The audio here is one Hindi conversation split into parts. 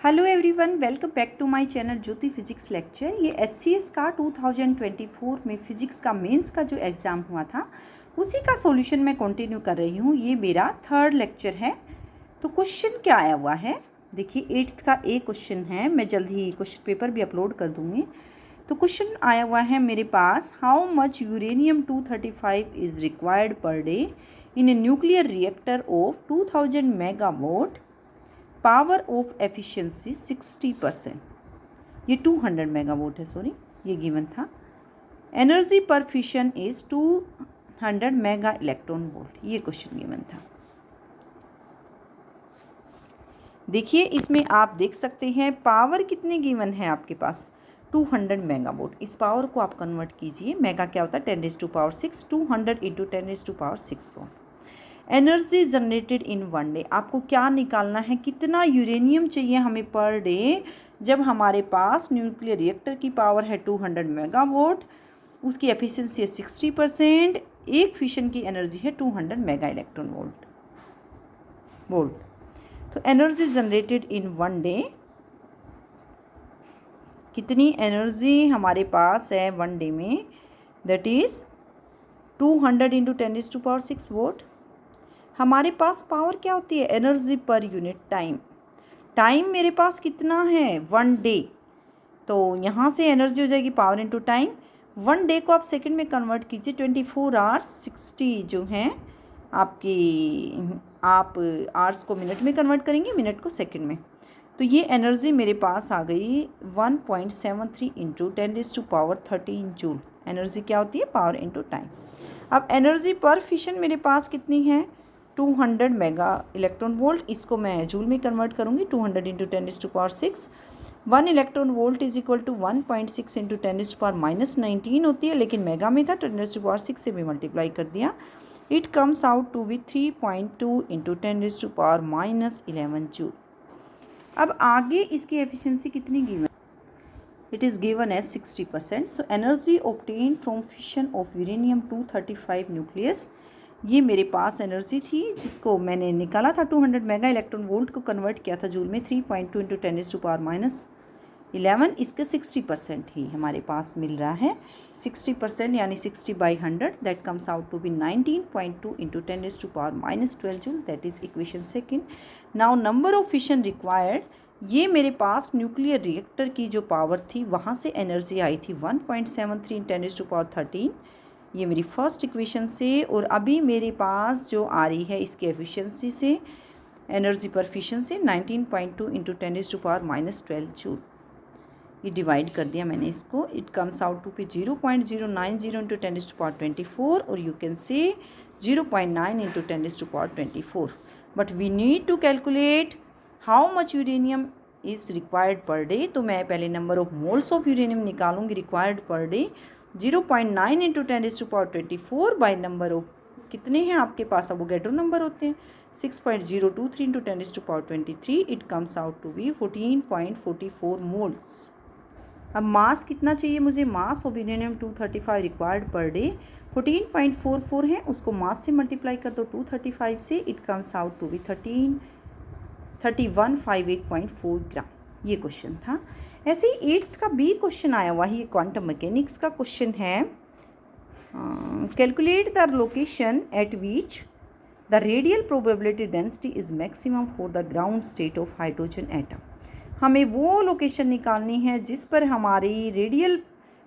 Hello everyone, welcome back to my channel Jyoti physics lecture. ये एचसीएस का 2024 में फिजिक्स का मेंस का जो एग्ज़ाम हुआ था उसी का सॉल्यूशन मैं कंटिन्यू कर रही हूँ। ये मेरा थर्ड लेक्चर है। तो क्वेश्चन क्या आया हुआ है, देखिए 8th का एक क्वेश्चन है। मैं जल्द ही क्वेश्चन पेपर भी अपलोड कर दूँगी। तो क्वेश्चन आया हुआ है मेरे पास, how much uranium 235 is required per day in a nuclear reactor of 2000 megawatt, power of efficiency 60%। ये 200 मेगावाट है, सॉरी, ये गिवन था। एनर्जी पर fission is 200 mega electron volt, ये क्वेश्चन गिवन था। देखिए इसमें आप देख सकते हैं पावर कितनी गिवन है आपके पास, 200 मेगावाट। इस पावर को आप कन्वर्ट कीजिए, मेगा क्या होता है 10⁶, 200 into 10⁶ volt. Energy generated in one day, आपको क्या निकालना है, कितना यूरेनियम चाहिए हमें पर डे जब हमारे पास न्यूक्लियर रिएक्टर की पावर है 200 मेगावाट, उसकी एफिशिएंसी है 60%, एक फिशन की एनर्जी है 200 मेगा इलेक्ट्रॉन वोल्ट। तो energy generated in one day, कितनी एनर्जी हमारे पास है वन डे में, दैट इज़ 200 इंटू 10⁶ वोल्ट। हमारे पास पावर क्या होती है, energy per unit time. Time मेरे पास कितना है, वन डे, तो यहाँ से एनर्जी हो जाएगी power into time. One day को आप सेकंड में कन्वर्ट कीजिए, 24 आवर्स 60 जो हैं आपकी, आप आवर्स को मिनट में कन्वर्ट करेंगे, मिनट को सेकंड में। तो ये एनर्जी मेरे पास आ गई 1.73 इंटू 10⁻13 जूल। एनर्जी क्या होती है, पावर इनटू टाइम। अब एनर्जी पर फिशन मेरे पास कितनी है, 200 मेगा इलेक्ट्रॉन वोल्ट। इसको मैं जूल में कन्वर्ट करूँगी, 200 into 10⁻6। 1 electron volt is equal to 1.6 into 10⁻19 होती है, लेकिन मेगा में था 10⁻6 से भी मल्टीप्लाई कर दिया। It comes out to be 3.2 into 10⁻11 joule. अब आगे इसकी एफिशिएंसी कितनी given, it is given as 60%। So energy obtain from fission of uranium 235 nucleus, ये मेरे पास एनर्जी थी जिसको मैंने निकाला था 200 मेगा इलेक्ट्रॉन वोल्ट को कन्वर्ट किया था जूल में, 3.2 इंटू 10⁻11, इसके 60% ही हमारे पास मिल रहा है। 60% यानी 60/100, that comes out to be 19.2 into 10⁻12 joule, that is equation second. Now number of fission required, ये मेरे पास न्यूक्लियर रिएक्टर की जो पावर थी वहाँ से एनर्जी आई थी 1.73 इन 10⁻13, ये मेरी फर्स्ट इक्वेशन से। और अभी मेरे पास जो आ रही है इसकी एफिशिएंसी से, एनर्जी पर फिशन से 19.2 इंटू 10⁻12 जूल। ये डिवाइड कर दिया मैंने इसको, it comes out to be 0.090 into 10⁻24, और you can say 0.9 into 10⁻24। But we need to calculate how much uranium is required per day. तो मैं पहले number of moles of uranium निकालूंगी required per day, 0.9 into 10⁻24 by number of, कितने हैं आपके पास, अवोगैड्रो नंबर होते हैं, 6.023 into 10⁻23, it comes out to be 14.44 moles. अब मास कितना चाहिए मुझे, mass of uranium 235 required per day 14.44 है, उसको मास से मल्टीप्लाई कर दो 235 से, it comes out to be 3158.4 gram. ये क्वेश्चन था। ऐसे ही 8th का बी क्वेश्चन आया हुआ है, ये क्वांटम मैकेनिक्स का क्वेश्चन है। Calculate the location eight which the radial probability density is maximum for the ground state of hydrogen atom. हमें वो लोकेशन निकालनी है जिस पर हमारी रेडियल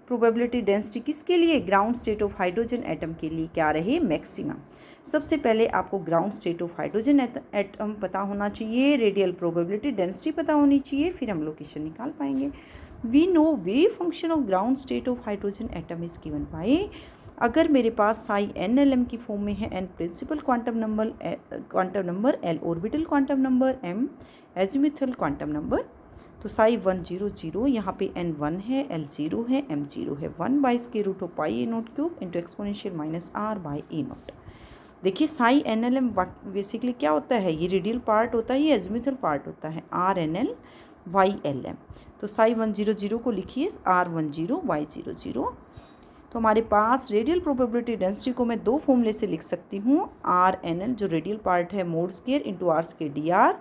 प्रोबेबिलिटी डेंसिटी किसके लिए, ground state of hydrogen atom के लिए क्या रहे, मैक्सिमम। सबसे पहले आपको ground state of hydrogen atom पता होना चाहिए, रेडियल प्रोबेबिलिटी डेंसिटी पता होनी चाहिए, फिर हम लोकेशन निकाल पाएंगे। We know wave function of ground state of hydrogen atom is given by, अगर मेरे पास साई NLM की फॉर्म में है, n principal quantum number, L orbital quantum number, M azimuthal quantum number, तो साई 100, यहाँ पे n 1 है, L 0 है, M 0 है, 1/√πa0³ into exponential -r by a0। देखिए साई NLM बेसिकली क्या होता है, ये रेडियल पार्ट होता है, ये एजिमुथल पार्ट होता है, RNL YLM। तो साई 100 को लिखिए R10 Y00। तो हमारे पास रेडियल प्रोबेबिलिटी डेंसिटी को मैं दो फॉर्मूले से लिख सकती हूँ, RNL जो रेडियल पार्ट है mod square into R² dr,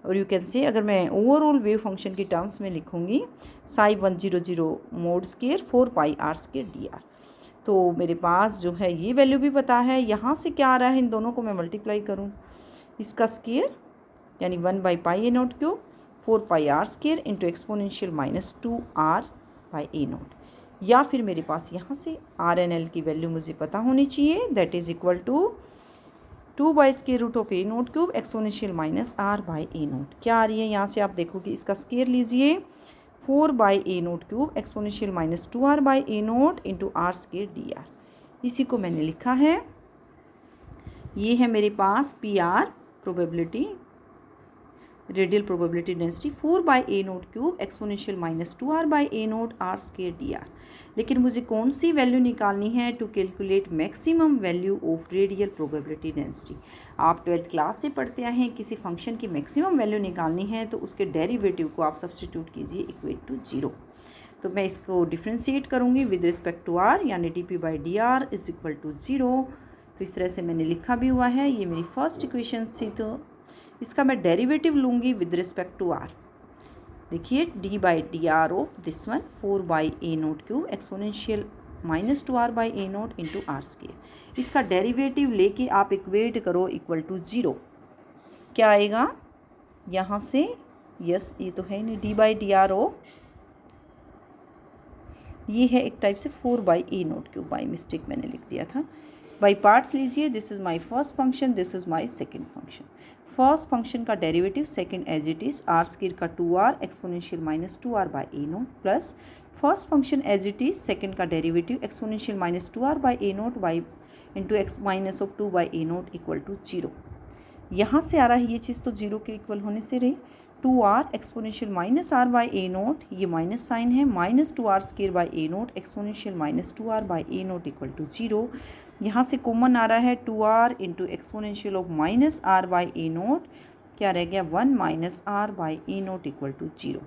और यू कैन से अगर मैं ओवरऑल वेव फंक्शन की टर्म्स में लिखूँगी psi 100 mod square 4 pi r square D r. तो मेरे पास जो है ये वैल्यू भी पता है, यहाँ से क्या आ रहा है, इन दोनों को मैं मल्टीप्लाई करूँ, इसका स्केयर यानी 1 by pi a naught cube 4 pi r square into exponential -2 r by a naught, या फिर मेरे पास यहाँ से आर एन एल की वैल्यू मुझे पता होनी चाहिए, that is equal to 2 by square root of a naught cube exponential -r by a naught. क्या आ रही है यहाँ से आप देखोगे, इसका स्केयर लीजिए 4 by a naught cube exponential -2r by a naught into are square D R. इसी को मैंने लिखा है, ये है मेरे पास P R probability, radial probability density 4 by a naught cube exponential -2r by a naught R square D R. लेकिन मुझे कौन सी वैल्यू निकालनी है, to calculate maximum value of radial probability density. आप 12th क्लास से पढ़ते आए हैं, किसी फंक्शन की मैक्सिमम वैल्यू निकालनी है तो उसके डेरिवेटिव को आप सब्सटीट्यूट कीजिए इक्वेट टू 0। तो मैं इसको डिफ्रेंशिएट करूँगी विद रिस्पेक्ट टू आर, यानी d p by D r is equal to 0। तो इस तरह से मैंने लिखा भी हुआ है, ये मेरी फर्स्ट इक्वेशन थी। तो इसका मैं डेरिवेटिव लूँगी विद रिस्पेक्ट टू आर। देखिए d by D R of this one 4 by a naught cube exponential -2r by a naught into are square. इसका डेरिवेटिव लेके आप इक्वेट करो इक्वल टू 0। क्या आएगा यहाँ से, यस ये तो है नहीं, D by D R of, ये है एक टाइप से 4 by a naught cube, by mistake मैंने लिख दिया था। बाई पार्ट्स लीजिए, this is my first function, this is my second function. First function का derivative second as it is R square का 2r exponential -2r by a naught plus first function as it is second का derivative exponential -2r by a naught by into x minus of 2 by a naught equal to 0। यहाँ से आ रहा है ये चीज़ तो 0 के इक्वल होने से रही। 2r exponential -r by a naught, ये माइनस साइन है, -2r square by a naught exponential -2r by a naught equal to 0। यहाँ से कॉमन आ रहा है 2r into exponential of -r by a naught, क्या रह गया 1 -r by a naught equal to 0।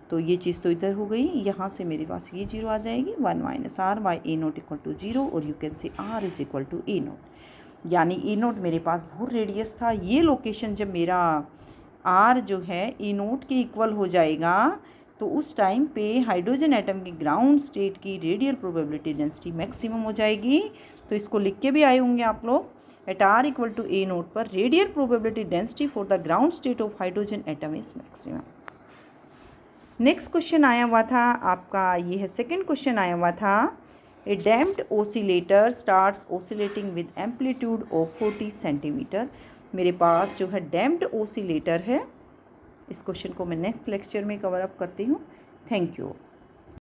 तो ये चीज़ तो इधर हो गई, यहाँ से मेरे पास ये 0 आ जाएगी, 1 -r by a naught equal to 0, और you can say r is equal to a naught, यानी ए नोट मेरे पास बहुत रेडियस था। ये लोकेशन जब मेरा r जो है ए नोट के इक्वल हो जाएगा तो उस टाइम पे हाइड्रोजन एटम की ग्राउंड स्टेट की रेडियल प्रोबेबिलिटी डेंसिटी मैक्सिमम हो जाएगी। तो इसको लिख के भी आए होंगे आप लोग, at r equal to a naught पर radial probability density for the ground state of hydrogen atom is maximum. Next question आया हुआ था आपका, ये है सेकेंड क्वेश्चन आया हुआ था, a damped oscillator starts oscillating with amplitude of 40 centimetre. मेरे पास जो है डैम्प्ड ओसिलेटर है। इस क्वेश्चन को मैं नेक्स्ट लेक्चर में कवर अप करती हूँ। Thank you.